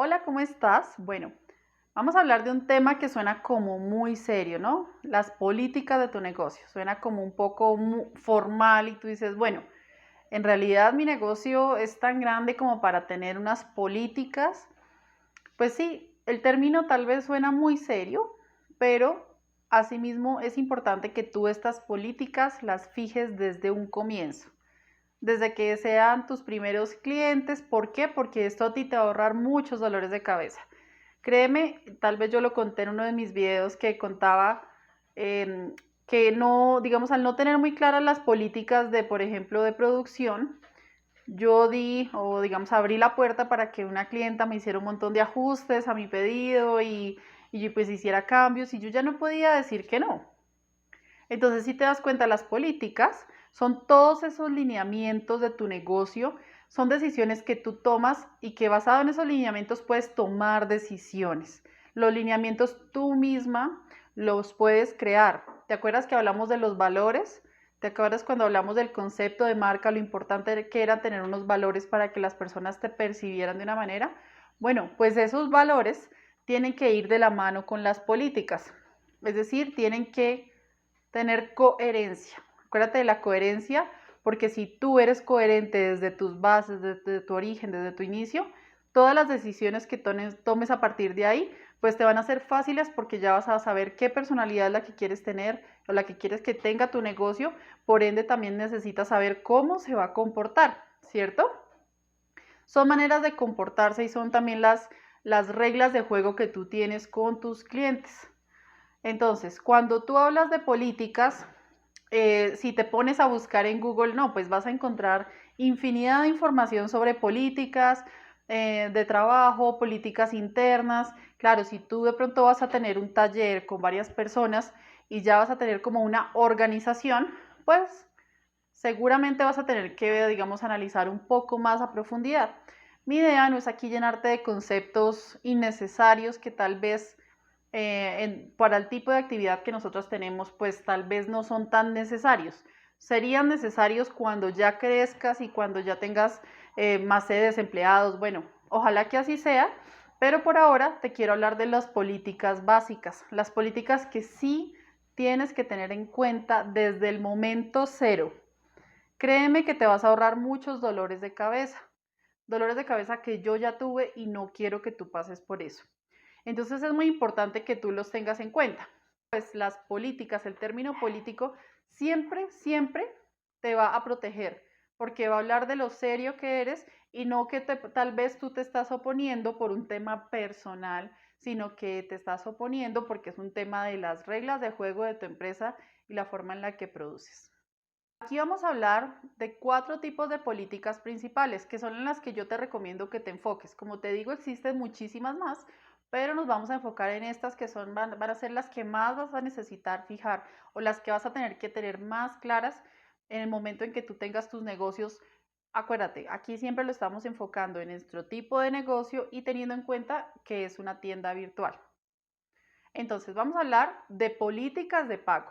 Hola, ¿cómo estás? Bueno, vamos a hablar de un tema que suena como muy serio, ¿no? Las políticas de tu negocio. Suena como un poco formal y tú dices, bueno, en realidad mi negocio es tan grande como para tener unas políticas. Pues sí, el término tal vez suena muy serio, pero asimismo es importante que tú estas políticas las fijes desde un comienzo, desde que sean tus primeros clientes. ¿Por qué? Porque esto a ti te va a ahorrar muchos dolores de cabeza. Créeme, tal vez yo lo conté en uno de mis videos que contaba que no, digamos, al no tener muy claras las políticas de, por ejemplo, de producción, yo di o digamos abrí la puerta para que una clienta me hiciera un montón de ajustes a mi pedido y pues hiciera cambios y yo ya no podía decir que no. Entonces, si te das cuenta, las políticas son todos esos lineamientos de tu negocio, son decisiones que tú tomas y que basado en esos lineamientos puedes tomar decisiones. Los lineamientos tú misma los puedes crear. ¿Te acuerdas que hablamos de los valores? ¿Te acuerdas cuando hablamos del concepto de marca, lo importante que era tener unos valores para que las personas te percibieran de una manera? Bueno, pues esos valores tienen que ir de la mano con las políticas. Es decir, tienen que tener coherencia. Acuérdate de la coherencia, porque si tú eres coherente desde tus bases, desde tu origen, desde tu inicio, todas las decisiones que tomes a partir de ahí, pues te van a ser fáciles porque ya vas a saber qué personalidad es la que quieres tener o la que quieres que tenga tu negocio. Por ende, también necesitas saber cómo se va a comportar, ¿cierto? Son maneras de comportarse y son también las reglas de juego que tú tienes con tus clientes. Entonces, cuando tú hablas de políticas, si te pones a buscar en Google, no, pues vas a encontrar infinidad de información sobre políticas de trabajo, políticas internas. Claro, si tú de pronto vas a tener un taller con varias personas y ya vas a tener como una organización, pues seguramente vas a tener que, digamos, analizar un poco más a profundidad. Mi idea no es aquí llenarte de conceptos innecesarios que tal vez para el tipo de actividad que nosotros tenemos, pues tal vez no son tan necesarios. Serían necesarios cuando ya crezcas y cuando ya tengas más de desempleados. Bueno, ojalá que así sea, pero por ahora te quiero hablar de las políticas básicas, las políticas que sí tienes que tener en cuenta desde el momento cero. Créeme que te vas a ahorrar muchos dolores de cabeza que yo ya tuve y no quiero que tú pases por eso. Entonces es muy importante que tú los tengas en cuenta. Pues las políticas, el término político, siempre, siempre te va a proteger, porque va a hablar de lo serio que eres y no que tal vez tú te estás oponiendo por un tema personal, sino que te estás oponiendo porque es un tema de las reglas de juego de tu empresa y la forma en la que produces. Aquí vamos a hablar de 4 tipos de políticas principales, que son en las que yo te recomiendo que te enfoques. Como te digo, existen muchísimas más, pero nos vamos a enfocar en estas que van a ser las que más vas a necesitar fijar o las que vas a tener que tener más claras en el momento en que tú tengas tus negocios. Acuérdate, aquí siempre lo estamos enfocando en nuestro tipo de negocio y teniendo en cuenta que es una tienda virtual. Entonces, vamos a hablar de políticas de pago.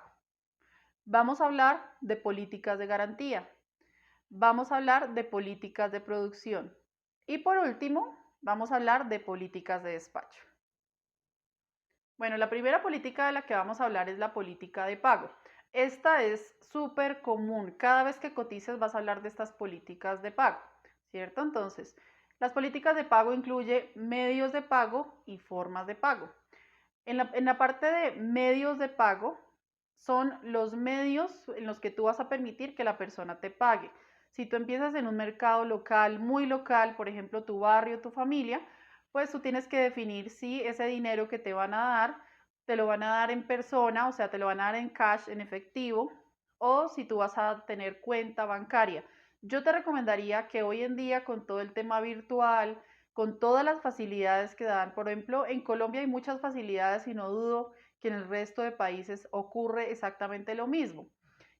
Vamos a hablar de políticas de garantía. Vamos a hablar de políticas de producción. Y por último, vamos a hablar de políticas de despacho. Bueno, la primera política de la que vamos a hablar es la política de pago. Esta es súper común. Cada vez que cotices vas a hablar de estas políticas de pago, ¿cierto? Entonces, las políticas de pago incluyen medios de pago y formas de pago. En la parte de medios de pago son los medios en los que tú vas a permitir que la persona te pague. Si tú empiezas en un mercado local, muy local, por ejemplo, tu barrio, tu familia, pues tú tienes que definir si ese dinero que te van a dar, te lo van a dar en persona, o sea, te lo van a dar en cash, en efectivo, o si tú vas a tener cuenta bancaria. Yo te recomendaría que hoy en día con todo el tema virtual, con todas las facilidades que dan. Por ejemplo, en Colombia hay muchas facilidades y no dudo que en el resto de países ocurre exactamente lo mismo,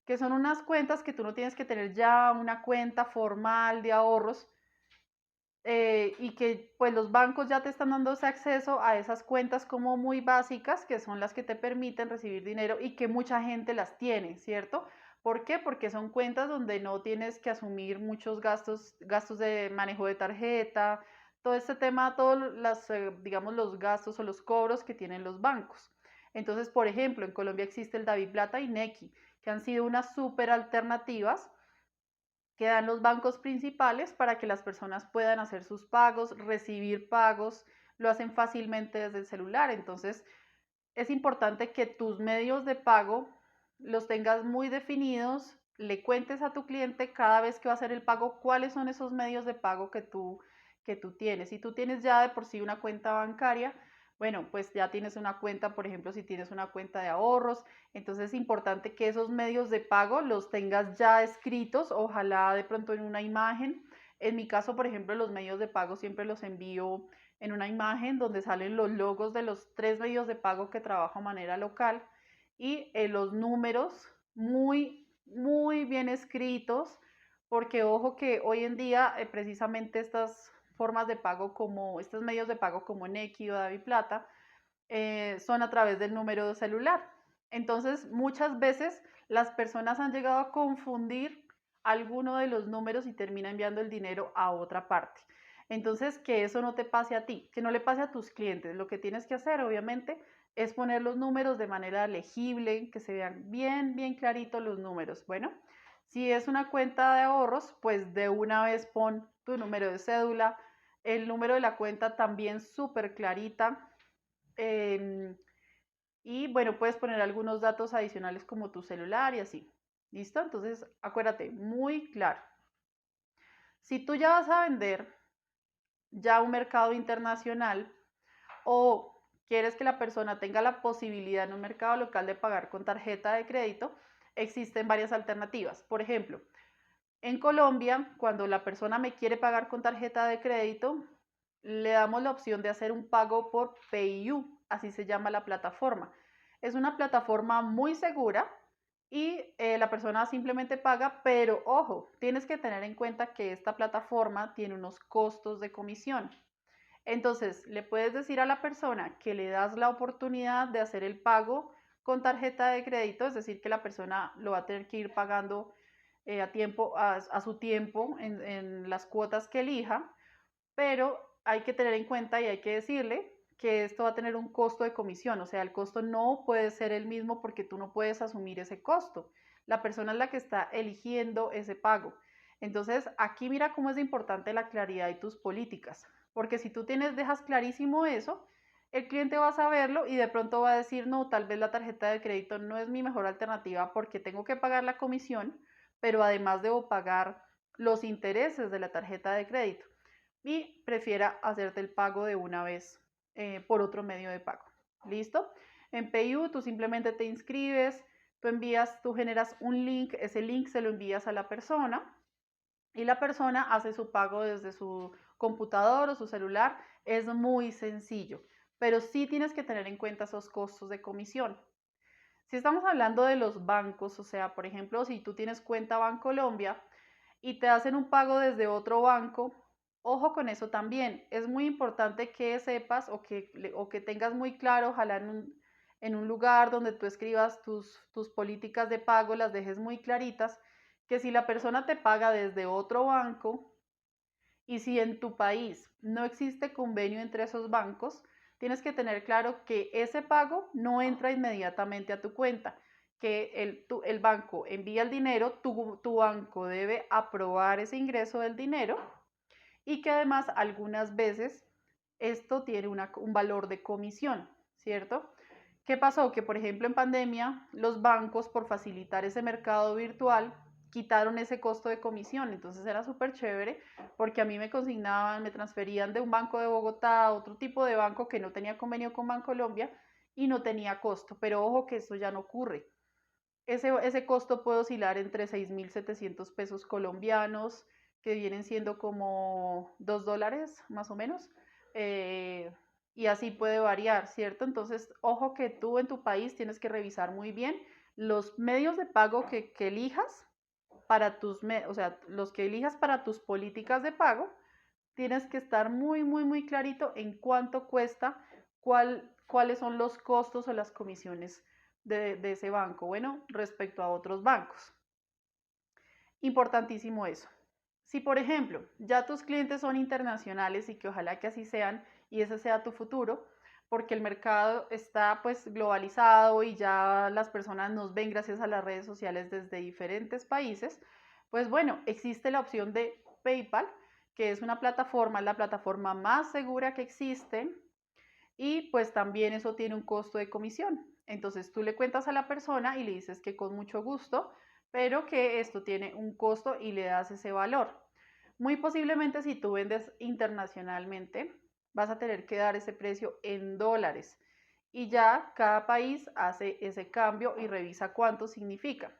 que son unas cuentas que tú no tienes que tener ya una cuenta formal de ahorros y que pues los bancos ya te están dando ese acceso a esas cuentas como muy básicas, que son las que te permiten recibir dinero y que mucha gente las tiene, ¿cierto? ¿Por qué? Porque son cuentas donde no tienes que asumir muchos gastos de manejo de tarjeta, todo este tema, todos digamos, los gastos o los cobros que tienen los bancos. Entonces, por ejemplo, en Colombia existe el Daviplata y Nequi, que han sido unas súper alternativas que dan los bancos principales para que las personas puedan hacer sus pagos, recibir pagos, lo hacen fácilmente desde el celular. Entonces, es importante que tus medios de pago los tengas muy definidos, le cuentes a tu cliente cada vez que va a hacer el pago cuáles son esos medios de pago que tú tienes. Si tú tienes ya de por sí una cuenta bancaria, bueno, pues ya tienes una cuenta, por ejemplo, si tienes una cuenta de ahorros, entonces es importante que esos medios de pago los tengas ya escritos, ojalá de pronto en una imagen. En mi caso, por ejemplo, los medios de pago siempre los envío en una imagen donde salen los logos de los 3 medios de pago que trabajo de manera local y los números muy, muy bien escritos, porque ojo que hoy en día precisamente estas formas de pago como estos medios de pago como Nequi o DaviPlata son a través del número de celular. Entonces, muchas veces las personas han llegado a confundir alguno de los números y termina enviando el dinero a otra parte. Entonces, que eso no te pase a ti, que no le pase a tus clientes. Lo que tienes que hacer, obviamente, es poner los números de manera legible, que se vean bien, bien claritos los números. Bueno, si es una cuenta de ahorros, pues de una vez pon tu número de cédula, el número de la cuenta también súper clarita. eh, y bueno, puedes poner algunos datos adicionales como tu celular y así. ¿Listo? Entonces, acuérdate, muy claro. Si tú ya vas a vender ya a un mercado internacional o quieres que la persona tenga la posibilidad en un mercado local de pagar con tarjeta de crédito, existen varias alternativas. Por ejemplo, en Colombia, cuando la persona me quiere pagar con tarjeta de crédito, le damos la opción de hacer un pago por PayU, así se llama la plataforma. Es una plataforma muy segura y la persona simplemente paga, pero ojo, tienes que tener en cuenta que esta plataforma tiene unos costos de comisión. Entonces, le puedes decir a la persona que le das la oportunidad de hacer el pago con tarjeta de crédito, es decir, que la persona lo va a tener que ir pagando a su tiempo en las cuotas que elija, pero hay que tener en cuenta y hay que decirle que esto va a tener un costo de comisión, o sea, el costo no puede ser el mismo porque tú no puedes asumir ese costo. La persona es la que está eligiendo ese pago. Entonces, aquí mira cómo es importante la claridad y tus políticas, porque si tú dejas clarísimo eso, el cliente va a saberlo y de pronto va a decir, no, tal vez la tarjeta de crédito no es mi mejor alternativa porque tengo que pagar la comisión, pero además debo pagar los intereses de la tarjeta de crédito y prefiera hacerte el pago de una vez por otro medio de pago. ¿Listo? En PayU tú simplemente te inscribes, tú generas un link, ese link se lo envías a la persona y la persona hace su pago desde su computador o su celular. Es muy sencillo, pero sí tienes que tener en cuenta esos costos de comisión. Si estamos hablando de los bancos, o sea, por ejemplo, si tú tienes cuenta Bancolombia y te hacen un pago desde otro banco, ojo con eso también. Es muy importante que sepas o que tengas muy claro, ojalá en un lugar donde tú escribas tus políticas de pago, las dejes muy claritas, que si la persona te paga desde otro banco, y si en tu país no existe convenio entre esos bancos, tienes que tener claro que ese pago no entra inmediatamente a tu cuenta, que el banco envía el dinero, tu banco debe aprobar ese ingreso del dinero y que además algunas veces esto tiene un valor de comisión, ¿cierto? ¿Qué pasó? Que por ejemplo en pandemia los bancos por facilitar ese mercado virtual quitaron ese costo de comisión, entonces era súper chévere porque a mí me consignaban, me transferían de un banco de Bogotá a otro tipo de banco que no tenía convenio con Bancolombia y no tenía costo, pero ojo que eso ya no ocurre. Ese costo puede oscilar entre 6.700 pesos colombianos, que vienen siendo como $2 más o menos, eh, y así puede variar, ¿cierto? Entonces, ojo que tú en tu país tienes que revisar muy bien los medios de pago que elijas o sea, los que elijas para tus políticas de pago, tienes que estar muy, muy, muy clarito en cuánto cuesta, cuáles son los costos o las comisiones de ese banco, bueno, respecto a otros bancos. Importantísimo eso. Si, por ejemplo, ya tus clientes son internacionales y que ojalá que así sean y ese sea tu futuro, porque el mercado está pues globalizado y ya las personas nos ven gracias a las redes sociales desde diferentes países, pues bueno, existe la opción de PayPal, que es una plataforma, es la plataforma más segura que existe y pues también eso tiene un costo de comisión. Entonces tú le cuentas a la persona y le dices que con mucho gusto, pero que esto tiene un costo y le das ese valor. Muy posiblemente si tú vendes internacionalmente, vas a tener que dar ese precio en dólares y ya cada país hace ese cambio y revisa cuánto significa.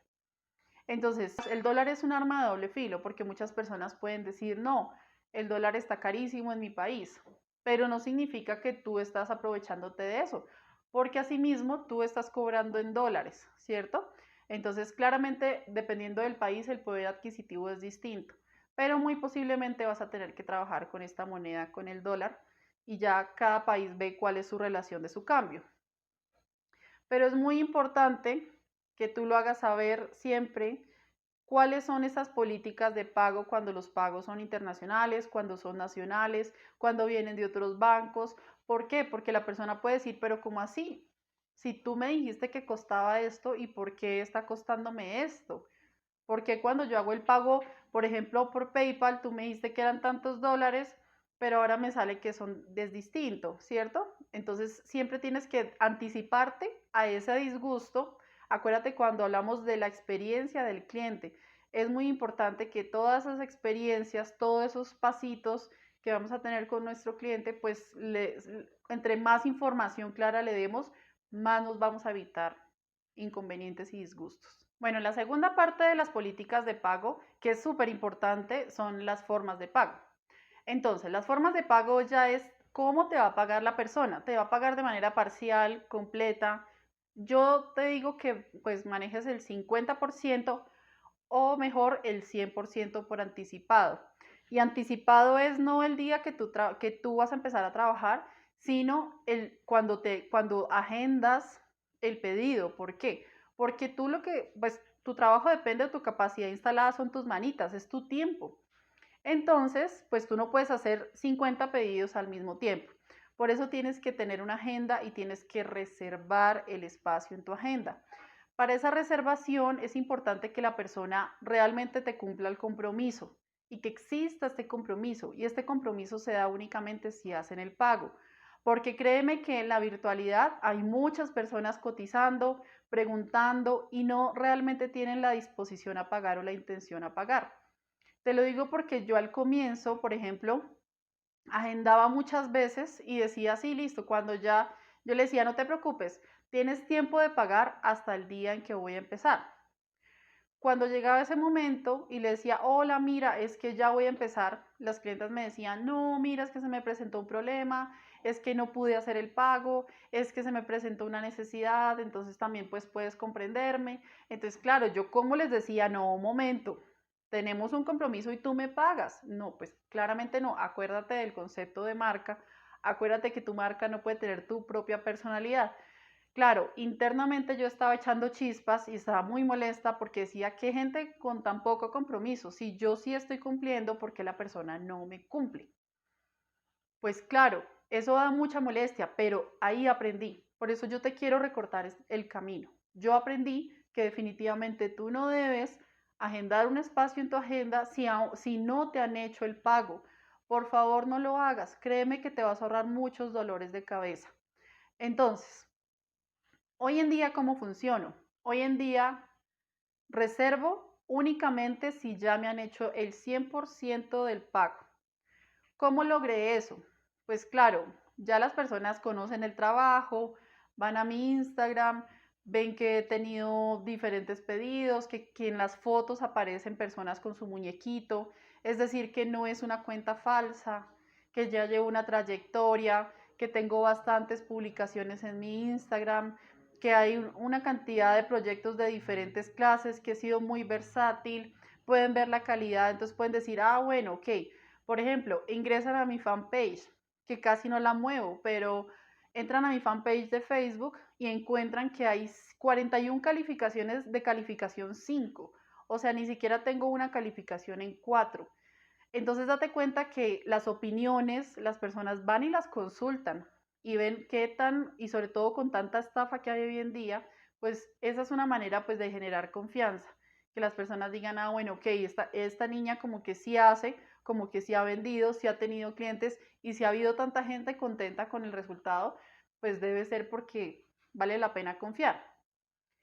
Entonces, el dólar es un arma de doble filo porque muchas personas pueden decir, no, el dólar está carísimo en mi país, pero no significa que tú estás aprovechándote de eso, porque asimismo tú estás cobrando en dólares, ¿cierto? Entonces, claramente, dependiendo del país, el poder adquisitivo es distinto, pero muy posiblemente vas a tener que trabajar con esta moneda, con el dólar, y ya cada país ve cuál es su relación de su cambio. Pero es muy importante que tú lo hagas saber siempre cuáles son esas políticas de pago cuando los pagos son internacionales, cuando son nacionales, cuando vienen de otros bancos. ¿Por qué? Porque la persona puede decir, pero ¿cómo así? Si tú me dijiste que costaba esto, ¿y por qué está costándome esto? Porque cuando yo hago el pago, por ejemplo, por PayPal, tú me dijiste que eran tantos dólares, pero ahora me sale que es distinto, ¿cierto? Entonces siempre tienes que anticiparte a ese disgusto. Acuérdate cuando hablamos de la experiencia del cliente, es muy importante que todas esas experiencias, todos esos pasitos que vamos a tener con nuestro cliente, pues entre más información clara le demos, más nos vamos a evitar inconvenientes y disgustos. Bueno, la segunda parte de las políticas de pago, que es súper importante, son las formas de pago. Entonces, las formas de pago ya es cómo te va a pagar la persona. Te va a pagar de manera parcial, completa. Yo te digo que pues manejes el 50% o mejor el 100% por anticipado. Y anticipado es no el día que tú vas a empezar a trabajar, sino cuando agendas el pedido. ¿Por qué? Porque pues tu trabajo depende de tu capacidad instalada, son tus manitas, es tu tiempo. Entonces, pues tú no puedes hacer 50 pedidos al mismo tiempo. Por eso tienes que tener una agenda y tienes que reservar el espacio en tu agenda. Para esa reservación es importante que la persona realmente te cumpla el compromiso y que exista este compromiso. Y este compromiso se da únicamente si hacen el pago. Porque créeme que en la virtualidad hay muchas personas cotizando, preguntando y no realmente tienen la disposición a pagar o la intención a pagar. Te lo digo porque yo al comienzo, por ejemplo, agendaba muchas veces y decía, sí, listo, cuando ya yo le decía, no te preocupes, tienes tiempo de pagar hasta el día en que voy a empezar. Cuando llegaba ese momento y le decía, hola, mira, es que ya voy a empezar, las clientas me decían, no, mira, es que se me presentó un problema, es que no pude hacer el pago, es que se me presentó una necesidad, entonces también pues puedes comprenderme. Entonces, claro, yo como les decía, no, un momento, tenemos un compromiso y tú me pagas. No, pues claramente no, acuérdate del concepto de marca, acuérdate que tu marca no puede tener tu propia personalidad. Claro, internamente yo estaba echando chispas y estaba muy molesta porque decía, qué gente con tan poco compromiso, si yo sí estoy cumpliendo, ¿por qué la persona no me cumple? Pues claro, eso da mucha molestia, pero ahí aprendí. Por eso yo te quiero recortar el camino. Yo aprendí que definitivamente tú no debes agendar un espacio en tu agenda si no te han hecho el pago. Por favor, no lo hagas. Créeme que te vas a ahorrar muchos dolores de cabeza. Entonces, hoy en día, ¿cómo funciono? Hoy en día reservo únicamente si ya me han hecho el 100% del pago. ¿Cómo logré eso? Pues claro, ya las personas conocen el trabajo, van a mi Instagram, ven que he tenido diferentes pedidos, que en las fotos aparecen personas con su muñequito, es decir, que no es una cuenta falsa, que ya llevo una trayectoria, que tengo bastantes publicaciones en mi Instagram, que hay una cantidad de proyectos de diferentes clases, que he sido muy versátil, pueden ver la calidad, entonces pueden decir, ah, bueno, ok. Por ejemplo, ingresan a mi fanpage, que casi no la muevo, pero entran a mi fanpage de Facebook y encuentran que hay 41 calificaciones de calificación 5. O sea, ni siquiera tengo una calificación en 4. Entonces date cuenta que las opiniones, las personas van y las consultan y ven qué tan, y sobre todo con tanta estafa que hay hoy en día, pues esa es una manera pues de generar confianza, que las personas digan, ah, bueno, ok, esta niña como que sí hace, como que sí ha vendido, sí ha tenido clientes y si ha habido tanta gente contenta con el resultado, pues debe ser porque vale la pena confiar.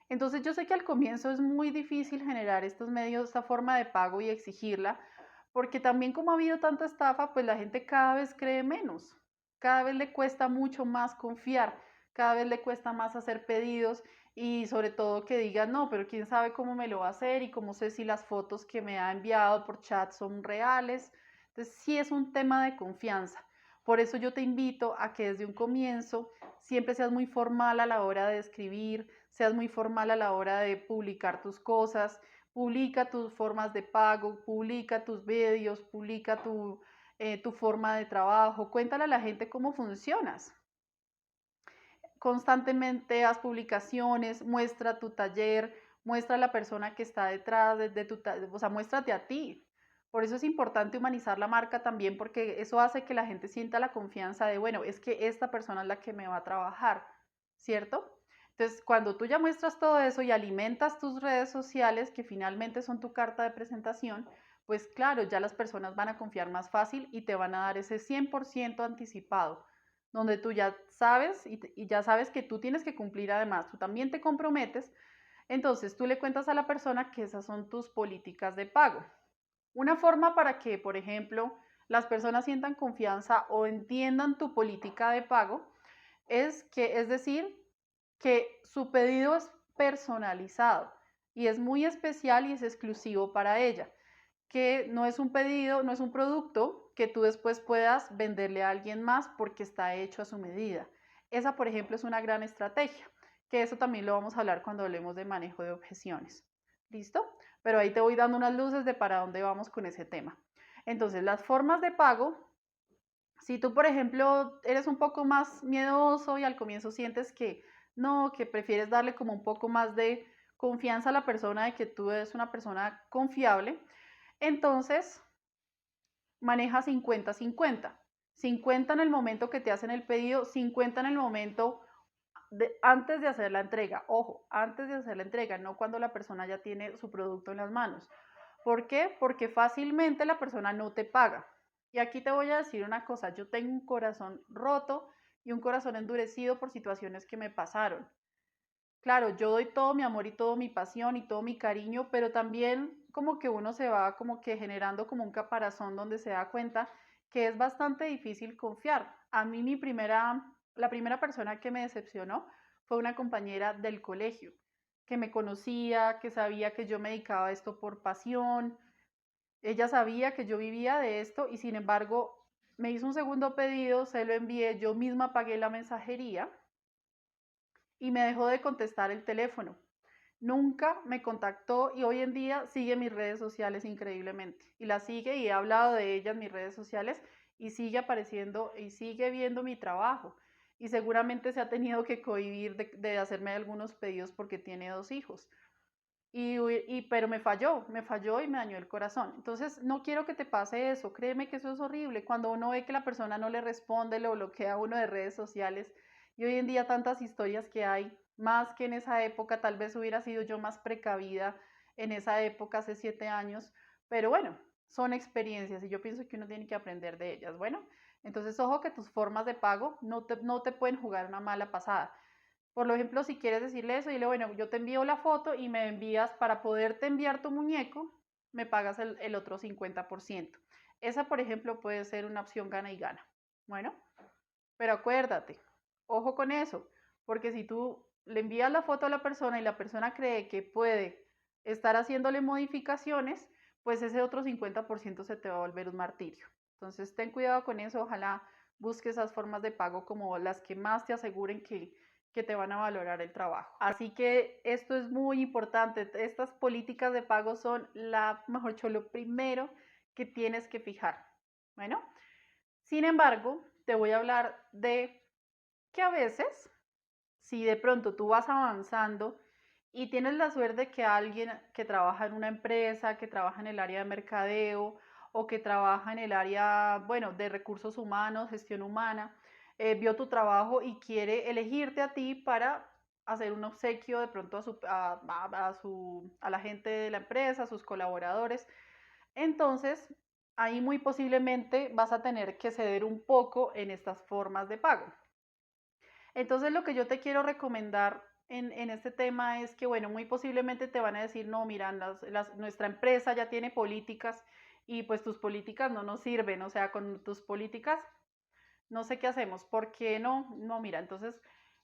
Entonces yo sé que al comienzo es muy difícil generar estos medios, esta forma de pago y exigirla, porque también como ha habido tanta estafa, pues la gente cada vez cree menos, cada vez le cuesta mucho más confiar, cada vez le cuesta más hacer pedidos y sobre todo que digan, no, pero quién sabe cómo me lo va a hacer y cómo sé si las fotos que me ha enviado por chat son reales. Entonces sí es un tema de confianza. Por eso yo te invito a que desde un comienzo siempre seas muy formal a la hora de escribir, seas muy formal a la hora de publicar tus cosas, publica tus formas de pago, publica tus vídeos, publica tu forma de trabajo, cuéntale a la gente cómo funcionas. Constantemente haz publicaciones, muestra tu taller, muestra a la persona que está detrás de tu taller, o sea, muéstrate a ti. Por eso es importante humanizar la marca también, porque eso hace que la gente sienta la confianza de, bueno, es que esta persona es la que me va a trabajar, ¿cierto? Entonces, cuando tú ya muestras todo eso y alimentas tus redes sociales, que finalmente son tu carta de presentación, pues claro, ya las personas van a confiar más fácil y te van a dar ese 100% anticipado donde tú ya sabes y ya sabes que tú tienes que cumplir además, tú también te comprometes, entonces tú le cuentas a la persona que esas son tus políticas de pago. Una forma para que, por ejemplo, las personas sientan confianza o entiendan tu política de pago es decir, que su pedido es personalizado y es muy especial y es exclusivo para ella, que no es un pedido, no es un producto que tú después puedas venderle a alguien más porque está hecho a su medida. Esa, por ejemplo, es una gran estrategia, que eso también lo vamos a hablar cuando hablemos de manejo de objeciones. ¿Listo? Pero ahí te voy dando unas luces de para dónde vamos con ese tema. Entonces, las formas de pago, si tú, por ejemplo, eres un poco más miedoso y al comienzo sientes que no, que prefieres darle como un poco más de confianza a la persona de que tú eres una persona confiable, entonces maneja 50-50. 50 en el momento que te hacen el pedido, 50 en el momento antes de hacer la entrega. Ojo, antes de hacer la entrega, no cuando la persona ya tiene su producto en las manos. ¿Por qué? Porque fácilmente la persona no te paga. Y aquí te voy a decir una cosa, yo tengo un corazón roto y un corazón endurecido por situaciones que me pasaron. Claro, yo doy todo mi amor y toda mi pasión y todo mi cariño, pero también como que uno se va como que generando como un caparazón donde se da cuenta que es bastante difícil confiar. A mí la primera persona que me decepcionó fue una compañera del colegio, que me conocía, que sabía que yo me dedicaba a esto por pasión. Ella sabía que yo vivía de esto y sin embargo me hizo un segundo pedido, se lo envié, yo misma pagué la mensajería y me dejó de contestar el teléfono. Nunca me contactó y hoy en día sigue mis redes sociales increíblemente. Y la sigue y he hablado de ella en mis redes sociales y sigue apareciendo y sigue viendo mi trabajo. Y seguramente se ha tenido que cohibir de hacerme algunos pedidos porque tiene dos hijos. Pero me falló y me dañó el corazón. Entonces, no quiero que te pase eso. Créeme que eso es horrible. Cuando uno ve que la persona no le responde, lo bloquea a uno de redes sociales. Y hoy en día tantas historias que hay, más que en esa época, tal vez hubiera sido yo más precavida en esa época, hace 7 años. Pero bueno, son experiencias y yo pienso que uno tiene que aprender de ellas. Bueno, entonces ojo que tus formas de pago no te pueden jugar una mala pasada. Por ejemplo, si quieres decirle eso, dile, bueno, yo te envío la foto y me envías, para poderte enviar tu muñeco, me pagas el otro 50%. Esa, por ejemplo, puede ser una opción gana y gana. Bueno, pero acuérdate, ojo con eso, porque si tú le envías la foto a la persona y la persona cree que puede estar haciéndole modificaciones, pues ese otro 50% se te va a volver un martirio. Entonces, ten cuidado con eso, ojalá busques esas formas de pago como las que más te aseguren que te van a valorar el trabajo. Así que esto es muy importante. Estas políticas de pago son mejor dicho, lo primero que tienes que fijar. Bueno, sin embargo, te voy a hablar de que a veces, si de pronto tú vas avanzando y tienes la suerte de que alguien que trabaja en una empresa, que trabaja en el área de mercadeo o que trabaja en el área, bueno, de recursos humanos, gestión humana, vio tu trabajo y quiere elegirte a ti para hacer un obsequio de pronto a la gente de la empresa, a sus colaboradores. Entonces, ahí muy posiblemente vas a tener que ceder un poco en estas formas de pago. Entonces, lo que yo te quiero recomendar en este tema es que, bueno, muy posiblemente te van a decir, no, mira, nuestra empresa ya tiene políticas y pues tus políticas no nos sirven, o sea, con tus políticas no sé qué hacemos, ¿por qué no? No, mira, entonces,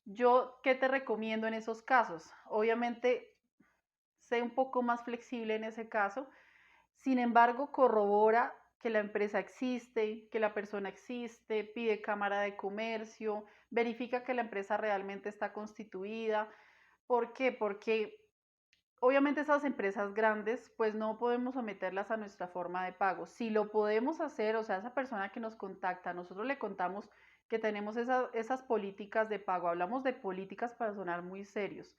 yo, ¿qué te recomiendo en esos casos? Obviamente, sé un poco más flexible en ese caso, sin embargo, corrobora que la empresa existe, que la persona existe, pide cámara de comercio, verifica que la empresa realmente está constituida. ¿Por qué? Porque obviamente esas empresas grandes, pues no podemos someterlas a nuestra forma de pago. Si lo podemos hacer, o sea, esa persona que nos contacta, nosotros le contamos que tenemos esas políticas de pago, hablamos de políticas para sonar muy serios.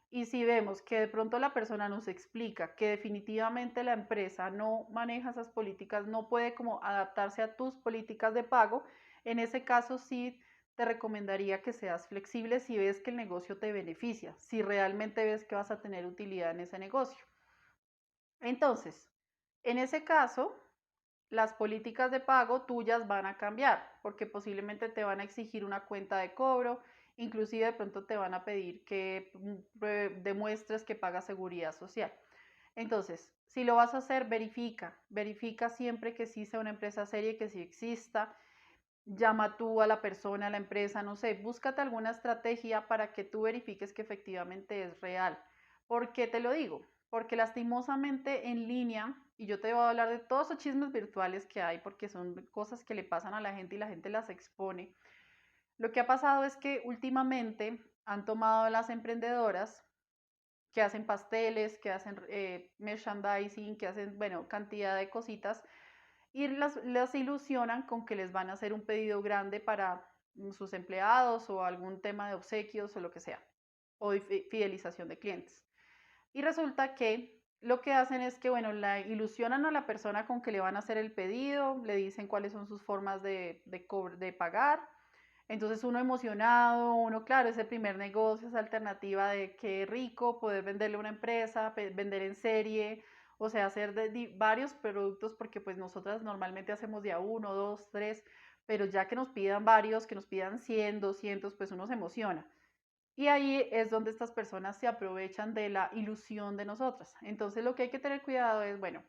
Y si vemos que de pronto la persona nos explica que definitivamente la empresa no maneja esas políticas, no puede como adaptarse a tus políticas de pago, en ese caso sí te recomendaría que seas flexible si ves que el negocio te beneficia, si realmente ves que vas a tener utilidad en ese negocio. Entonces, en ese caso, las políticas de pago tuyas van a cambiar, porque posiblemente te van a exigir una cuenta de cobro, inclusive de pronto te van a pedir que demuestres que pagas seguridad social. Entonces, si lo vas a hacer, verifica siempre que sí sea una empresa seria, que sí exista. Llama tú a la persona, a la empresa, no sé, búscate alguna estrategia para que tú verifiques que efectivamente es real. ¿Por qué te lo digo? Porque lastimosamente en línea, y yo te voy a hablar de todos esos chismes virtuales que hay, porque son cosas que le pasan a la gente y la gente las expone. Lo que ha pasado es que últimamente han tomado las emprendedoras que hacen pasteles, que hacen merchandising, que hacen, bueno, cantidad de cositas y las ilusionan con que les van a hacer un pedido grande para sus empleados o algún tema de obsequios o lo que sea, o de fidelización de clientes. Y resulta que lo que hacen es que, bueno, la ilusionan a la persona con que le van a hacer el pedido, le dicen cuáles son sus formas de pagar. Entonces uno emocionado, uno, claro, ese primer negocio, esa alternativa de qué rico poder venderle a una empresa, vender en serie, o sea, hacer varios productos, porque pues nosotras normalmente hacemos de a uno, dos, tres, pero ya que nos pidan varios, que nos pidan 100, 200, pues uno se emociona. Y ahí es donde estas personas se aprovechan de la ilusión de nosotras. Entonces lo que hay que tener cuidado es, bueno,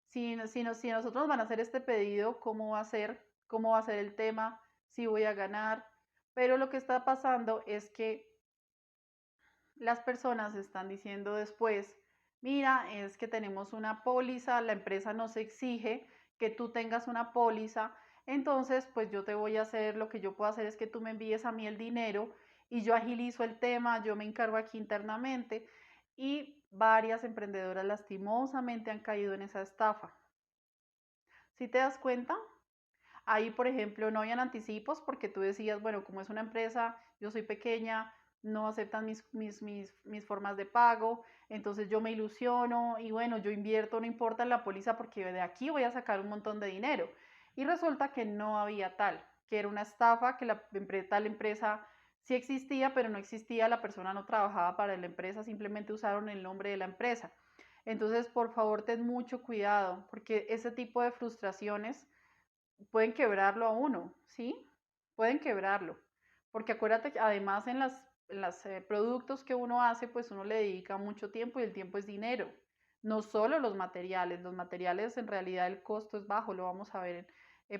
si nosotros van a hacer este pedido, ¿cómo va a ser? ¿Cómo va a ser el tema? Si voy a ganar. Pero lo que está pasando es que las personas están diciendo después, mira, es que tenemos una póliza, la empresa nos exige que tú tengas una póliza, entonces pues yo te voy a hacer, lo que yo puedo hacer es que tú me envíes a mí el dinero y yo agilizo el tema, yo me encargo aquí internamente y varias emprendedoras lastimosamente han caído en esa estafa. Si te das cuenta, ahí, por ejemplo, no habían anticipos porque tú decías, bueno, como es una empresa, yo soy pequeña, no aceptan mis formas de pago, entonces yo me ilusiono y bueno, yo invierto, no importa en la póliza porque de aquí voy a sacar un montón de dinero. Y resulta que no había tal, que era una estafa, que tal empresa sí existía, pero no existía, la persona no trabajaba para la empresa, simplemente usaron el nombre de la empresa. Entonces, por favor, ten mucho cuidado porque ese tipo de frustraciones pueden quebrarlo a uno, ¿sí? Pueden quebrarlo. Porque acuérdate que además en los productos que uno hace, pues uno le dedica mucho tiempo y el tiempo es dinero. No solo los materiales en realidad el costo es bajo, lo vamos a ver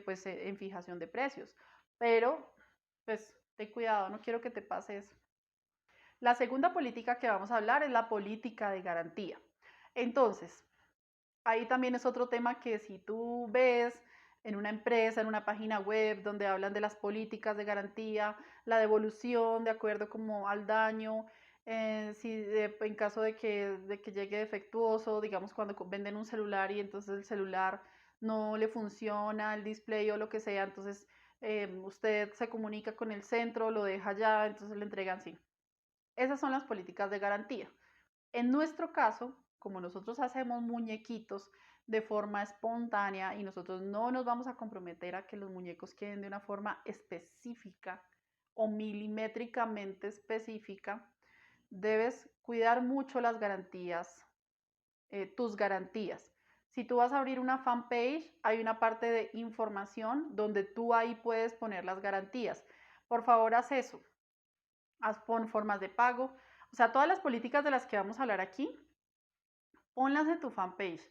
pues, en fijación de precios. Pero, pues, ten cuidado, no quiero que te pase eso. La segunda política que vamos a hablar es la política de garantía. Entonces, ahí también es otro tema que si tú ves en una empresa, en una página web donde hablan de las políticas de garantía, la devolución de acuerdo como al daño, si en caso de que llegue defectuoso, digamos cuando venden un celular y entonces el celular no le funciona, el display o lo que sea, entonces usted se comunica con el centro, lo deja allá, entonces le entregan, sí. Esas son las políticas de garantía. En nuestro caso, como nosotros hacemos muñequitos, de forma espontánea y nosotros no nos vamos a comprometer a que los muñecos queden de una forma específica o milimétricamente específica, debes cuidar mucho las garantías, tus garantías. Si tú vas a abrir una fanpage, hay una parte de información donde tú ahí puedes poner las garantías. Por favor, haz eso. Pon formas de pago. O sea, todas las políticas de las que vamos a hablar aquí, ponlas en tu fanpage.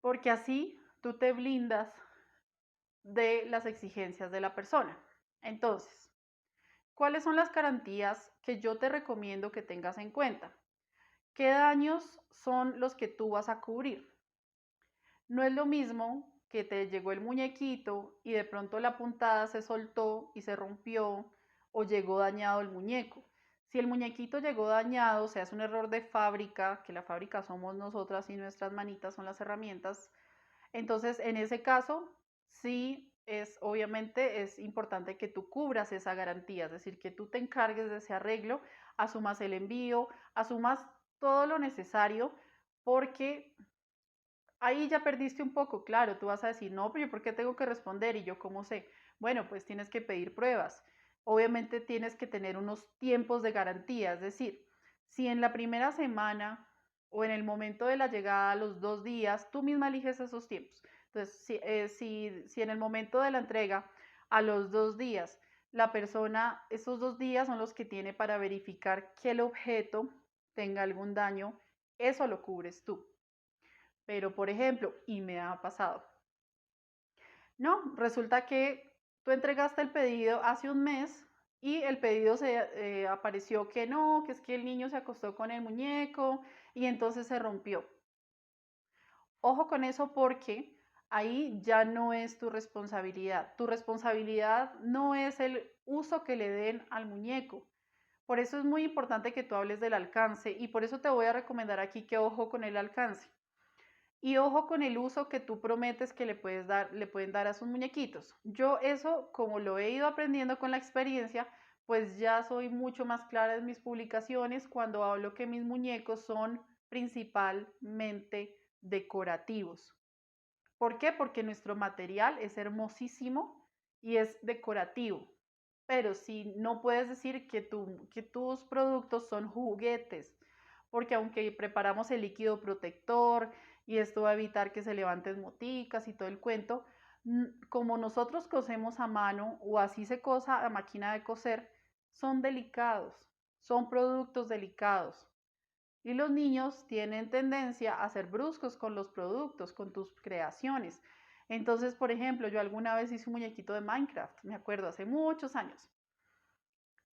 Porque así tú te blindas de las exigencias de la persona. Entonces, ¿cuáles son las garantías que yo te recomiendo que tengas en cuenta? ¿Qué daños son los que tú vas a cubrir? No es lo mismo que te llegó el muñequito y de pronto la puntada se soltó y se rompió o llegó dañado el muñeco. Si el muñequito llegó dañado, o sea, es un error de fábrica, que la fábrica somos nosotras y nuestras manitas son las herramientas, entonces en ese caso sí obviamente es importante que tú cubras esa garantía, es decir, que tú te encargues de ese arreglo, asumas el envío, asumas todo lo necesario, porque ahí ya perdiste un poco, claro, tú vas a decir, no, pero yo por qué tengo que responder y yo cómo sé. Bueno, pues tienes que pedir pruebas. Obviamente tienes que tener unos tiempos de garantía, es decir, si en la primera semana o en el momento de la llegada a los 2 días, tú misma eliges esos tiempos. Entonces, si en el momento de la entrega a los 2 días, la persona, esos 2 días son los que tiene para verificar que el objeto tenga algún daño, eso lo cubres tú. Pero, por ejemplo, y me ha pasado, no, resulta que tú entregaste el pedido hace un mes y el pedido se apareció que no, que es que el niño se acostó con el muñeco y entonces se rompió. Ojo con eso porque ahí ya no es tu responsabilidad. Tu responsabilidad no es el uso que le den al muñeco. Por eso es muy importante que tú hables del alcance y por eso te voy a recomendar aquí que ojo con el alcance. Y ojo con el uso que tú prometes que le pueden dar a sus muñequitos. Yo eso, como lo he ido aprendiendo con la experiencia, pues ya soy mucho más clara en mis publicaciones cuando hablo que mis muñecos son principalmente decorativos. ¿Por qué? Porque nuestro material es hermosísimo y es decorativo. Pero si no puedes decir que tus productos son juguetes, porque aunque preparamos el líquido protector y esto va a evitar que se levanten moticas y todo el cuento, como nosotros cosemos a mano o así se cosa a máquina de coser, son delicados, son productos delicados. Y los niños tienen tendencia a ser bruscos con los productos, con tus creaciones. Entonces, por ejemplo, yo alguna vez hice un muñequito de Minecraft, me acuerdo, hace muchos años.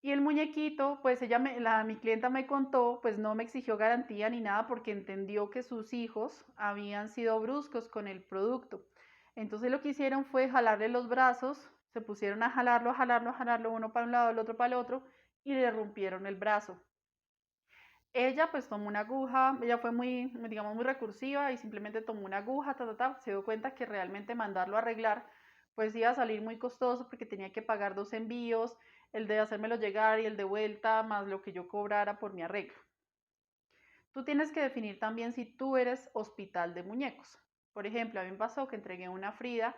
Y el muñequito, pues mi clienta me contó, pues no me exigió garantía ni nada porque entendió que sus hijos habían sido bruscos con el producto. Entonces lo que hicieron fue jalarle los brazos, se pusieron a jalarlo, a jalarlo, a jalarlo, uno para un lado, el otro para el otro, y le rompieron el brazo. Ella pues tomó una aguja, ella fue muy, digamos, muy recursiva y simplemente tomó una aguja, se dio cuenta que realmente mandarlo a arreglar pues iba a salir muy costoso porque tenía que pagar 2 envíos, el de hacérmelo llegar y el de vuelta, más lo que yo cobrara por mi arreglo. Tú tienes que definir también si tú eres hospital de muñecos. Por ejemplo, a mí me pasó que entregué una Frida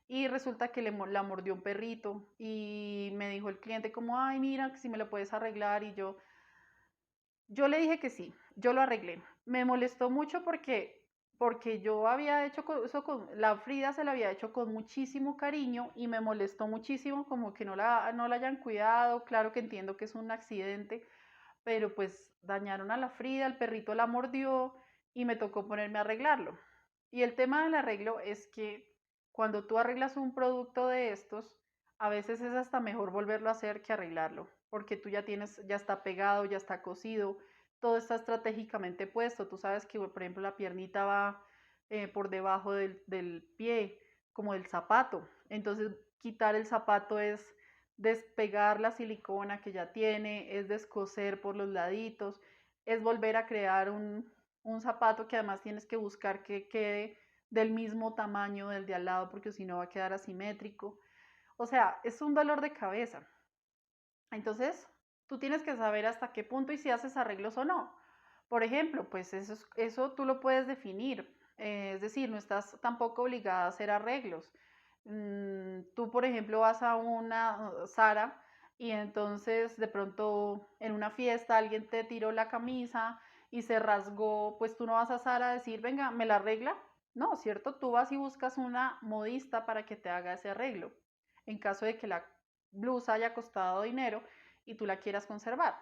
y resulta que la mordió un perrito y me dijo el cliente como, ay, mira, que si me lo puedes arreglar y yo le dije que sí, yo lo arreglé. Me molestó mucho porque yo había hecho eso la Frida se la había hecho con muchísimo cariño y me molestó muchísimo como que no la hayan cuidado. Claro que entiendo que es un accidente, pero pues dañaron a la Frida, el perrito la mordió y me tocó ponerme a arreglarlo. Y el tema del arreglo es que cuando tú arreglas un producto de estos, a veces es hasta mejor volverlo a hacer que arreglarlo, porque tú ya está pegado, ya está cosido, todo está estratégicamente puesto. Tú sabes que, por ejemplo, la piernita va por debajo del pie, como del zapato. Entonces, quitar el zapato es despegar la silicona que ya tiene, es descoser por los laditos, es volver a crear un zapato que además tienes que buscar que quede del mismo tamaño del de al lado porque si no va a quedar asimétrico. O sea, es un dolor de cabeza. Entonces, tú tienes que saber hasta qué punto y si haces arreglos o no. Por ejemplo, pues eso tú lo puedes definir. Es decir, no estás tampoco obligada a hacer arreglos. Tú, por ejemplo, vas a una Zara y entonces de pronto en una fiesta alguien te tiró la camisa y se rasgó, pues tú no vas a Zara a decir, venga, ¿me la arregla? No, ¿cierto? Tú vas y buscas una modista para que te haga ese arreglo, en caso de que la blusa haya costado dinero y tú la quieras conservar.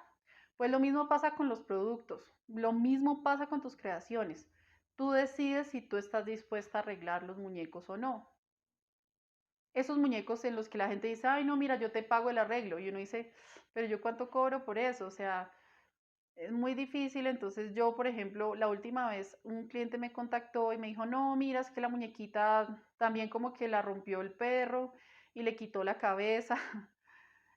Pues lo mismo pasa con los productos, lo mismo pasa con tus creaciones. Tú decides si tú estás dispuesta a arreglar los muñecos o no. Esos muñecos en los que la gente dice, ay, no, mira, yo te pago el arreglo. Y uno dice, pero yo cuánto cobro por eso. O sea, es muy difícil. Entonces yo, por ejemplo, la última vez un cliente me contactó y me dijo, no, mira, es que la muñequita también como que la rompió el perro y le quitó la cabeza.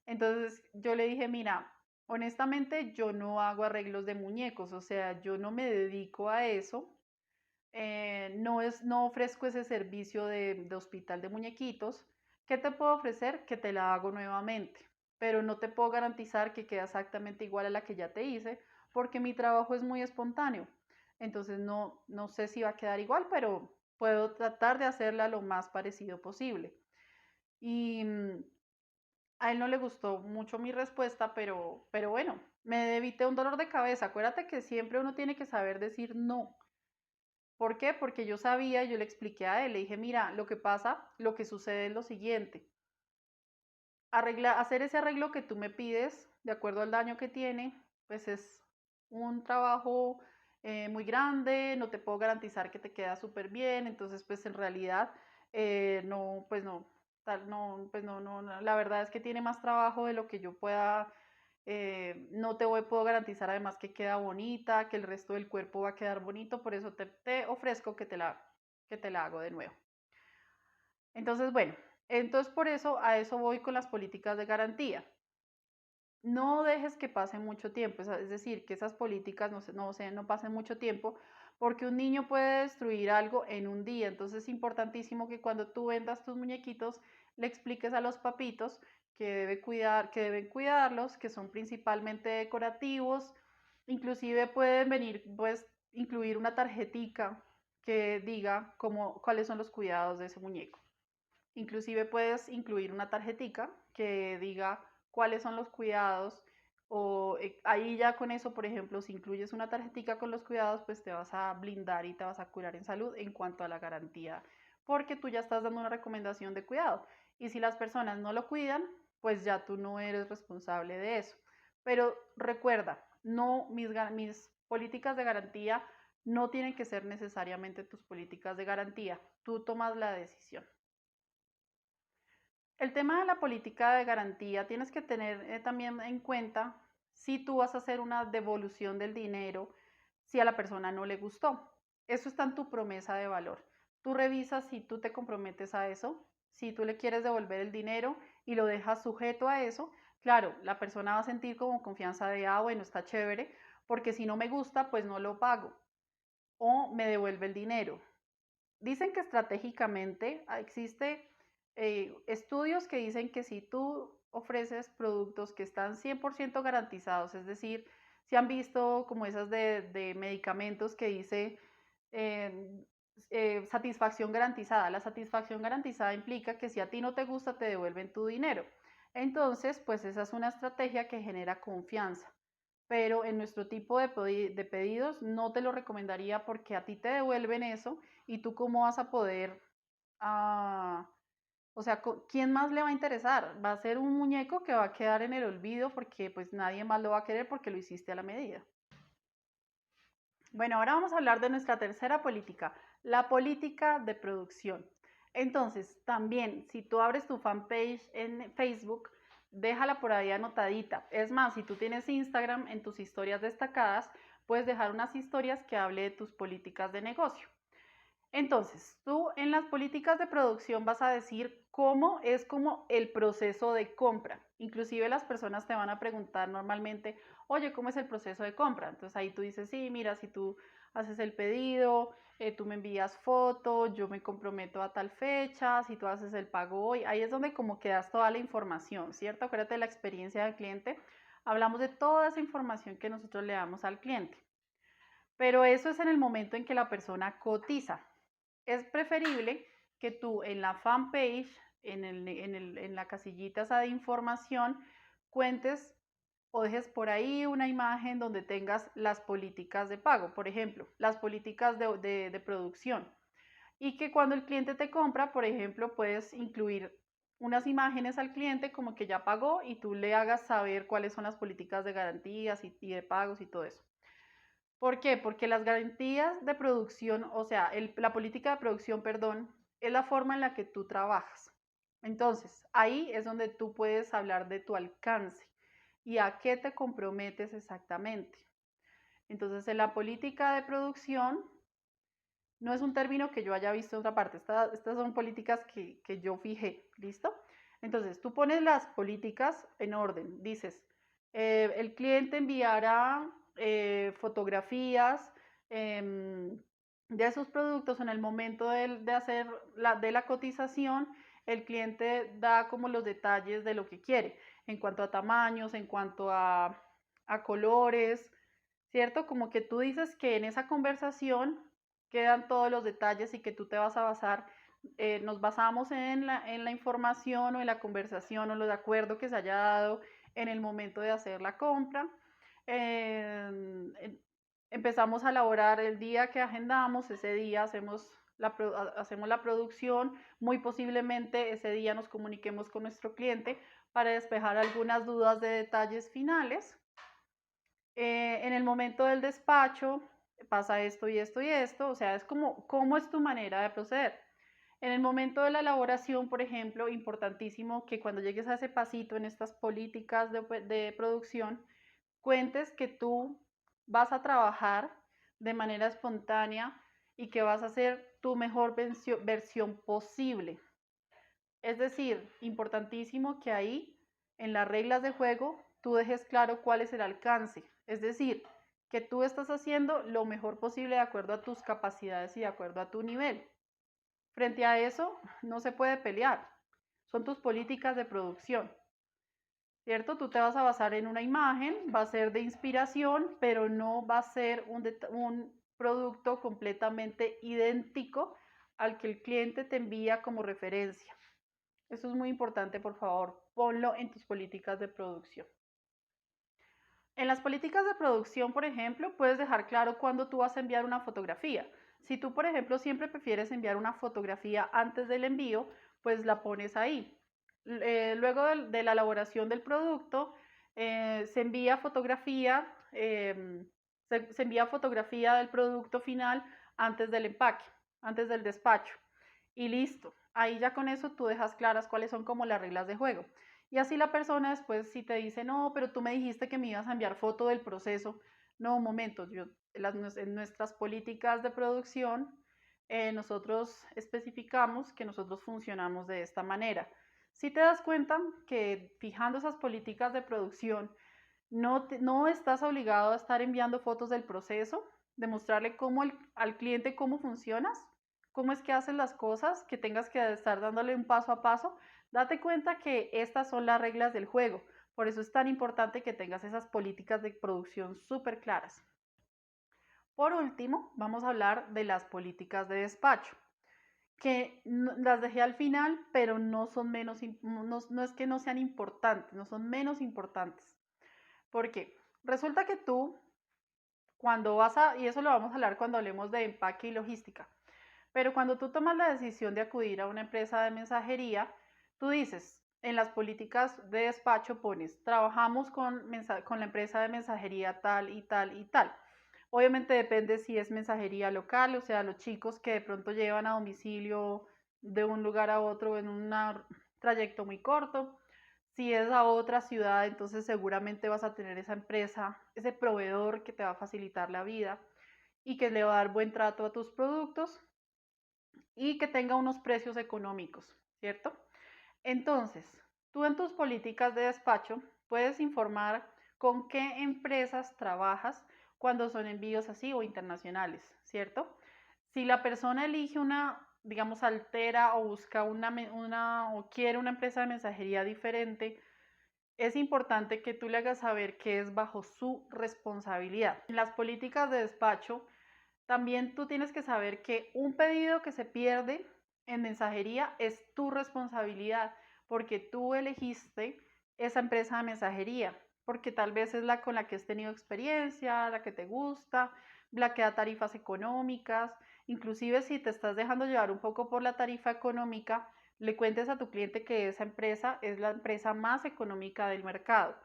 Entonces yo le dije, mira, honestamente yo no hago arreglos de muñecos, o sea, yo no me dedico a eso. No ofrezco ese servicio de hospital de muñequitos. ¿Qué te puedo ofrecer? Que te la hago nuevamente, pero no te puedo garantizar que quede exactamente igual a la que ya te hice, porque mi trabajo es muy espontáneo. Entonces no sé si va a quedar igual, pero puedo tratar de hacerla lo más parecido posible. Y a él no le gustó mucho mi respuesta, pero bueno, me evité un dolor de cabeza. Acuérdate que siempre uno tiene que saber decir no. ¿Por qué? Porque yo sabía, yo le expliqué a él, le dije, mira, lo que pasa, lo que sucede es lo siguiente. Hacer ese arreglo que tú me pides, de acuerdo al daño que tiene, pues es un trabajo muy grande, no te puedo garantizar que te queda súper bien, entonces pues en realidad no, pues no, no, pues no, la verdad es que tiene más trabajo de lo que yo pueda, no puedo garantizar además que queda bonita, que el resto del cuerpo va a quedar bonito, por eso te ofrezco que te la hago de nuevo. Entonces, bueno, entonces por eso a eso voy con las políticas de garantía. No dejes que pase mucho tiempo, es decir, que esas políticas no pasen mucho tiempo, porque un niño puede destruir algo en un día. Entonces es importantísimo que cuando tú vendas tus muñequitos, le expliques a los papitos que deben cuidarlos, que son principalmente decorativos. Inclusive pueden venir, pues, incluir una tarjetica que diga cuáles son los cuidados de ese muñeco. Inclusive puedes incluir una tarjetica que diga cuáles son los cuidados o ahí ya con eso, por ejemplo, si incluyes una tarjetica con los cuidados, pues te vas a blindar y te vas a curar en salud en cuanto a la garantía, porque tú ya estás dando una recomendación de cuidado. Y si las personas no lo cuidan, pues ya tú no eres responsable de eso. Pero recuerda, no mis políticas de garantía no tienen que ser necesariamente tus políticas de garantía. Tú tomas la decisión. El tema de la política de garantía tienes que tener también en cuenta si tú vas a hacer una devolución del dinero si a la persona no le gustó. Eso está en tu promesa de valor. Tú revisas si tú te comprometes a eso, si tú le quieres devolver el dinero y lo dejas sujeto a eso. Claro, la persona va a sentir como confianza de, ah, bueno, está chévere, porque si no me gusta, pues no lo pago o me devuelve el dinero. Dicen que estratégicamente existe estudios que dicen que si tú ofreces productos que están 100% garantizados, es decir, si han visto como esas de medicamentos que dice eh, satisfacción garantizada. La satisfacción garantizada implica que si a ti no te gusta, te devuelven tu dinero. Entonces, pues esa es una estrategia que genera confianza. Pero en nuestro tipo de pedidos no te lo recomendaría porque a ti te devuelven eso y tú cómo vas a poder, ah, o sea, ¿quién más le va a interesar? Va a ser un muñeco que va a quedar en el olvido porque pues nadie más lo va a querer porque lo hiciste a la medida. Bueno, ahora vamos a hablar de nuestra tercera política, la política de producción. Entonces, también, si tú abres tu fanpage en Facebook, déjala por ahí anotadita. Es más, si tú tienes Instagram, en tus historias destacadas, puedes dejar unas historias que hable de tus políticas de negocio. Entonces, tú en las políticas de producción vas a decir cómo es como el proceso de compra. Inclusive las personas te van a preguntar normalmente, oye, ¿cómo es el proceso de compra? Entonces ahí tú dices, sí, mira, si tú haces el pedido, tú me envías foto, yo me comprometo a tal fecha, si tú haces el pago hoy, ahí es donde como que das toda la información, ¿cierto? Acuérdate de la experiencia del cliente. Hablamos de toda esa información que nosotros le damos al cliente. Pero eso es en el momento en que la persona cotiza. es preferible que tú en la fanpage, en la casillita esa de información, cuentes o dejes por ahí una imagen donde tengas las políticas de pago, por ejemplo, las políticas de producción. Y que cuando el cliente te compra, por ejemplo, puedes incluir unas imágenes al cliente como que ya pagó y tú le hagas saber cuáles son las políticas de garantías y de pagos y todo eso. ¿Por qué? Porque las garantías de producción, o sea, la política de producción, perdón, es la forma en la que tú trabajas. Entonces, ahí es donde tú puedes hablar de tu alcance y a qué te comprometes exactamente. Entonces, en la política de producción, no es un término que yo haya visto en otra parte, estas son políticas que yo fijé, ¿listo? Entonces, tú pones las políticas en orden, dices, el cliente enviará fotografías de sus productos en el momento de hacer de la cotización, el cliente da como los detalles de lo que quiere, en cuanto a tamaños, en cuanto a colores, ¿cierto? Como que tú dices que en esa conversación quedan todos los detalles y que tú te vas a basar, nos basamos en la información o en la conversación o lo de acuerdo que se haya dado en el momento de hacer la compra. Empezamos a elaborar el día que agendamos, ese día hacemos la producción, muy posiblemente ese día nos comuniquemos con nuestro cliente para despejar algunas dudas de detalles finales. En el momento del despacho pasa esto y esto y esto, o sea, es como cómo es tu manera de proceder. En el momento de la elaboración, por ejemplo, importantísimo que cuando llegues a ese pasito en estas políticas de producción, cuentes que tú vas a trabajar de manera espontánea y que vas a hacer tu mejor versión posible. Es decir, importantísimo que ahí, en las reglas de juego, tú dejes claro cuál es el alcance. Es decir, que tú estás haciendo lo mejor posible de acuerdo a tus capacidades y de acuerdo a tu nivel. Frente a eso, no se puede pelear. Son tus políticas de producción, ¿cierto? Tú te vas a basar en una imagen, va a ser de inspiración, pero no va a ser un producto completamente idéntico al que el cliente te envía como referencia. Eso es muy importante, por favor, ponlo en tus políticas de producción. En las políticas de producción, por ejemplo, puedes dejar claro cuándo tú vas a enviar una fotografía. Si tú, por ejemplo, siempre prefieres enviar una fotografía antes del envío, pues la pones ahí. Luego de la elaboración del producto, se envía fotografía, se envía fotografía del producto final antes del empaque, antes del despacho. Y listo. Ahí ya con eso tú dejas claras cuáles son como las reglas de juego. Y así la persona después si te dice, no, pero tú me dijiste que me ibas a enviar foto del proceso. No, un momento, en nuestras políticas de producción, nosotros especificamos que nosotros funcionamos de esta manera. Si te das cuenta que fijando esas políticas de producción, no estás obligado a estar enviando fotos del proceso, demostrarle al cliente cómo funcionas, cómo es que haces las cosas, que tengas que estar dándole un paso a paso. Date cuenta que estas son las reglas del juego. Por eso es tan importante que tengas esas políticas de producción súper claras. Por último, vamos a hablar de las políticas de despacho, que las dejé al final, pero no son menos, no es que no sean importantes, no son menos importantes. ¿Por qué? Resulta que tú, cuando y eso lo vamos a hablar cuando hablemos de empaque y logística, pero cuando tú tomas la decisión de acudir a una empresa de mensajería, tú dices, en las políticas de despacho pones, trabajamos con la empresa de mensajería tal y tal y tal. Obviamente depende si es mensajería local, o sea, los chicos que de pronto llevan a domicilio de un lugar a otro en un trayecto muy corto. Si es a otra ciudad, entonces seguramente vas a tener esa empresa, ese proveedor que te va a facilitar la vida y que le va a dar buen trato a tus productos y que tenga unos precios económicos, ¿cierto? Entonces, tú en tus políticas de despacho puedes informar con qué empresas trabajas cuando son envíos así o internacionales, ¿cierto? Si la persona elige una, digamos, altera o busca o quiere una empresa de mensajería diferente, es importante que tú le hagas saber que es bajo su responsabilidad. En las políticas de despacho también tú tienes que saber que un pedido que se pierde en mensajería es tu responsabilidad, porque tú elegiste esa empresa de mensajería, porque tal vez es la con la que has tenido experiencia, la que te gusta, la que da tarifas económicas, inclusive si te estás dejando llevar un poco por la tarifa económica, le cuentes a tu cliente que esa empresa es la empresa más económica del mercado,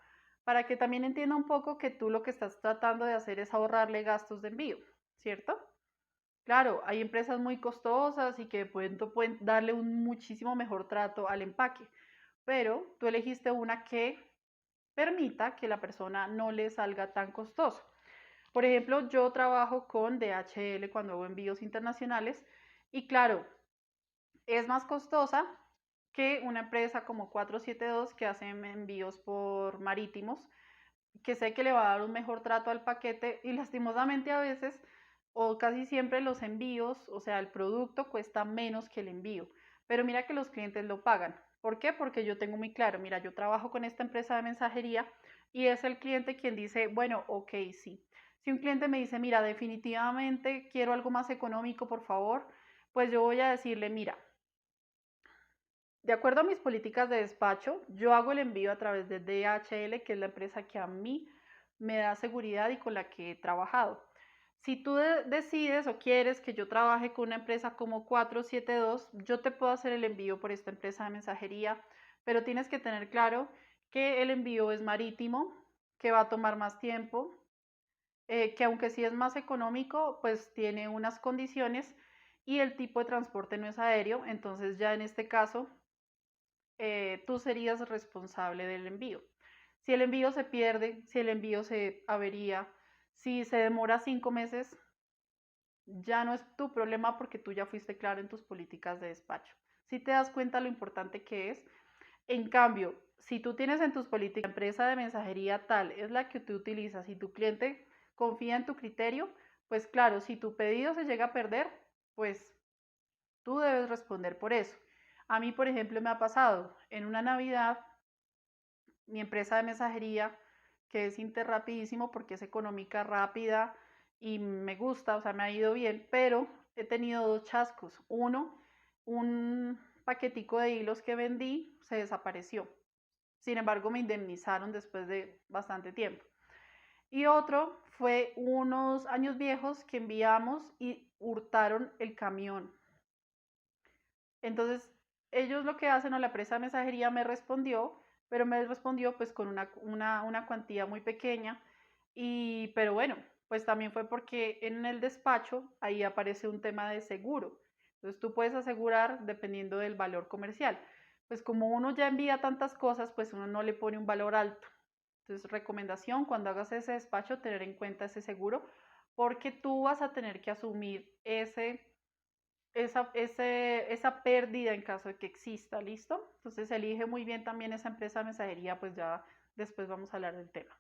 para que también entienda un poco que tú lo que estás tratando de hacer es ahorrarle gastos de envío, ¿cierto? Claro, hay empresas muy costosas y que pueden darle un muchísimo mejor trato al empaque, pero tú elegiste una que permita que la persona no le salga tan costoso. Por ejemplo, yo trabajo con DHL cuando hago envíos internacionales y claro, es más costosa que una empresa como 472 que hace envíos por marítimos, que sé que le va a dar un mejor trato al paquete y lastimosamente a veces o casi siempre los envíos, o sea, el producto cuesta menos que el envío. Pero mira que los clientes lo pagan. ¿Por qué? Porque yo tengo muy claro, mira, yo trabajo con esta empresa de mensajería y es el cliente quien dice, bueno, ok, sí. Si un cliente me dice, mira, definitivamente quiero algo más económico, por favor, pues yo voy a decirle, mira, de acuerdo a mis políticas de despacho, yo hago el envío a través de DHL, que es la empresa que a mí me da seguridad y con la que he trabajado. Si tú decides o quieres que yo trabaje con una empresa como 472, yo te puedo hacer el envío por esta empresa de mensajería, pero tienes que tener claro que el envío es marítimo, que va a tomar más tiempo, que aunque sí es más económico, pues tiene unas condiciones y el tipo de transporte no es aéreo, entonces ya en este caso tú serías responsable del envío. Si el envío se pierde, si el envío se avería, si se demora 5 meses, ya no es tu problema porque tú ya fuiste claro en tus políticas de despacho. Si te das cuenta lo importante que es. En cambio, si tú tienes en tus políticas la empresa de mensajería tal es la que tú utilizas y tu cliente confía en tu criterio, pues claro, si tu pedido se llega a perder, pues tú debes responder por eso. A mí, por ejemplo, me ha pasado en una Navidad, mi empresa de mensajería, que es Interrapidísimo porque es económica, rápida y me gusta, o sea, me ha ido bien, pero he tenido dos chascos. Uno, un paquetico de hilos que vendí se desapareció. Sin embargo, me indemnizaron después de bastante tiempo. Y otro fue unos años viejos que enviamos y hurtaron el camión. Entonces, ellos lo que hacen, o la empresa de mensajería me respondió, pero me respondió pues con una cuantía muy pequeña. Pero bueno, pues también fue porque en el despacho ahí aparece un tema de seguro. Entonces tú puedes asegurar dependiendo del valor comercial. Pues como uno ya envía tantas cosas, pues uno no le pone un valor alto. Entonces, recomendación, cuando hagas ese despacho, tener en cuenta ese seguro, porque tú vas a tener que asumir esa pérdida en caso de que exista, ¿listo? Entonces elige muy bien también esa empresa de mensajería, pues ya después vamos a hablar del tema.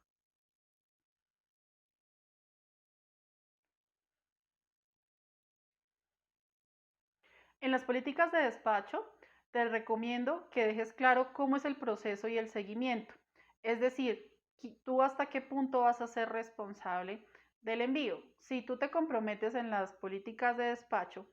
En las políticas de despacho, te recomiendo que dejes claro cómo es el proceso y el seguimiento. Es decir, tú hasta qué punto vas a ser responsable del envío. Si tú te comprometes en las políticas de despacho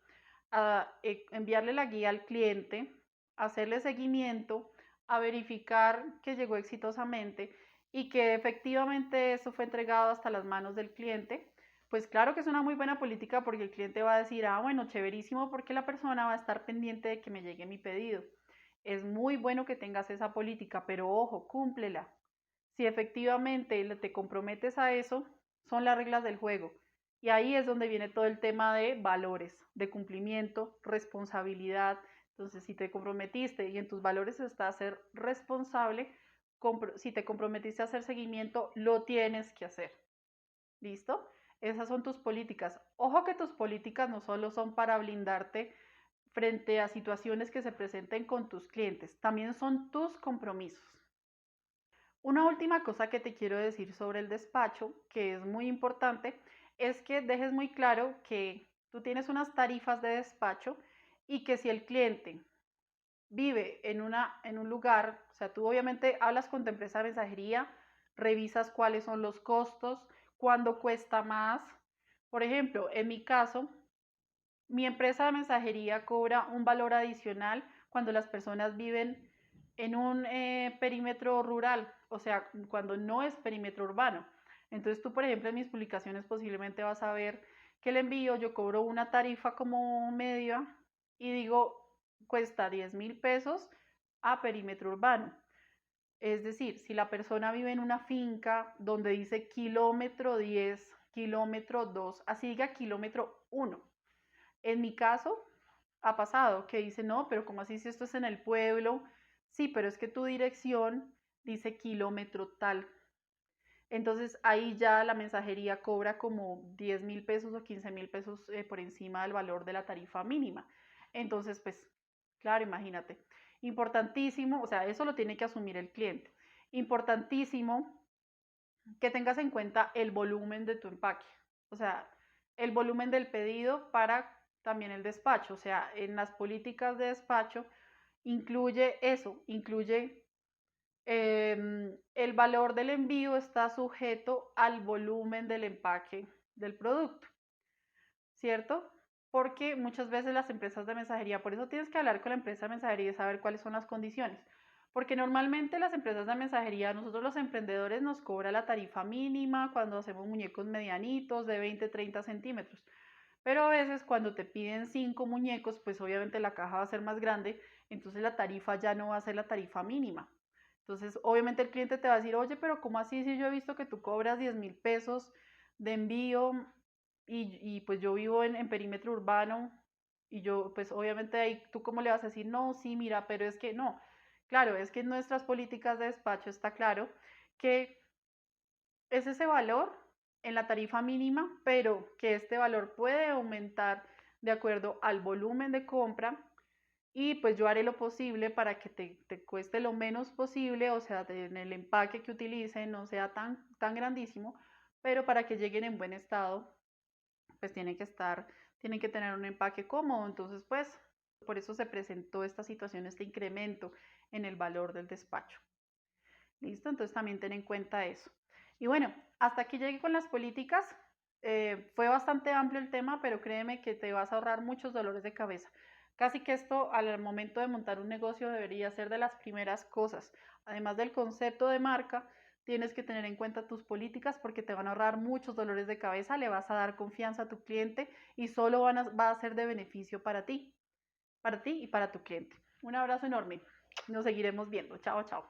a enviarle la guía al cliente, a hacerle seguimiento, a verificar que llegó exitosamente y que efectivamente eso fue entregado hasta las manos del cliente, pues claro que es una muy buena política porque el cliente va a decir, ah, bueno, chéverísimo porque la persona va a estar pendiente de que me llegue mi pedido. Es muy bueno que tengas esa política, pero ojo, cúmplela. Si efectivamente te comprometes a eso, son las reglas del juego. Y ahí es donde viene todo el tema de valores, de cumplimiento, responsabilidad. Entonces, si te comprometiste y en tus valores está ser responsable, si te comprometiste a hacer seguimiento, lo tienes que hacer. ¿Listo? Esas son tus políticas. Ojo que tus políticas no solo son para blindarte frente a situaciones que se presenten con tus clientes, también son tus compromisos. Una última cosa que te quiero decir sobre el despacho, que es muy importante, es que dejes muy claro que tú tienes unas tarifas de despacho y que si el cliente vive en un lugar, o sea, tú obviamente hablas con tu empresa de mensajería, revisas cuáles son los costos, cuándo cuesta más, Por ejemplo, en mi caso, mi empresa de mensajería cobra un valor adicional cuando las personas viven en un perímetro rural, o sea, cuando no es perímetro urbano. Entonces tú, por ejemplo, en mis publicaciones posiblemente vas a ver que el envío yo cobro una tarifa como media y digo, cuesta 10.000 pesos a perímetro urbano. Es decir, si la persona vive en una finca donde dice kilómetro 10, kilómetro 2, así diga kilómetro 1. En mi caso, ha pasado que dice, no, pero ¿cómo así si esto es en el pueblo? Sí, pero es que tu dirección dice kilómetro tal. Entonces ahí ya la mensajería cobra como 10.000 pesos o 15.000 pesos por encima del valor de la tarifa mínima. Entonces, pues, claro, imagínate. Importantísimo, o sea, eso lo tiene que asumir el cliente. Importantísimo que tengas en cuenta el volumen de tu empaque. O sea, el volumen del pedido para también el despacho. O sea, en las políticas de despacho incluye eso, incluye el valor del envío está sujeto al volumen del empaque del producto, ¿cierto? Porque muchas veces las empresas de mensajería, por eso tienes que hablar con la empresa de mensajería y saber cuáles son las condiciones. Porque normalmente las empresas de mensajería, nosotros los emprendedores nos cobra la tarifa mínima cuando hacemos muñecos medianitos de 20, 30 centímetros. Pero a veces cuando te piden 5 muñecos, pues obviamente la caja va a ser más grande, entonces la tarifa ya no va a ser la tarifa mínima. Entonces, obviamente el cliente te va a decir, oye, pero ¿cómo así si yo he visto que tú cobras 10.000 pesos de envío pues yo vivo en perímetro urbano y yo, pues obviamente ahí tú cómo le vas a decir, no, sí, mira, pero es que no. Claro, es que en nuestras políticas de despacho está claro que es ese valor en la tarifa mínima, pero que este valor puede aumentar de acuerdo al volumen de compra y pues yo haré lo posible para que te cueste lo menos posible, o sea, en el empaque que utilicen no sea tan grandísimo, pero para que lleguen en buen estado, pues tienen que tener un empaque cómodo, entonces pues por eso se presentó esta situación, este incremento en el valor del despacho. ¿Listo? Entonces también ten en cuenta eso. Y bueno, hasta aquí llegué con las políticas. Fue bastante amplio el tema, pero créeme que te vas a ahorrar muchos dolores de cabeza. Casi que esto al momento de montar un negocio debería ser de las primeras cosas. Además del concepto de marca, tienes que tener en cuenta tus políticas porque te van a ahorrar muchos dolores de cabeza, le vas a dar confianza a tu cliente y solo va a ser de beneficio para ti y para tu cliente. Un abrazo enorme. Nos seguiremos viendo. Chao, chao.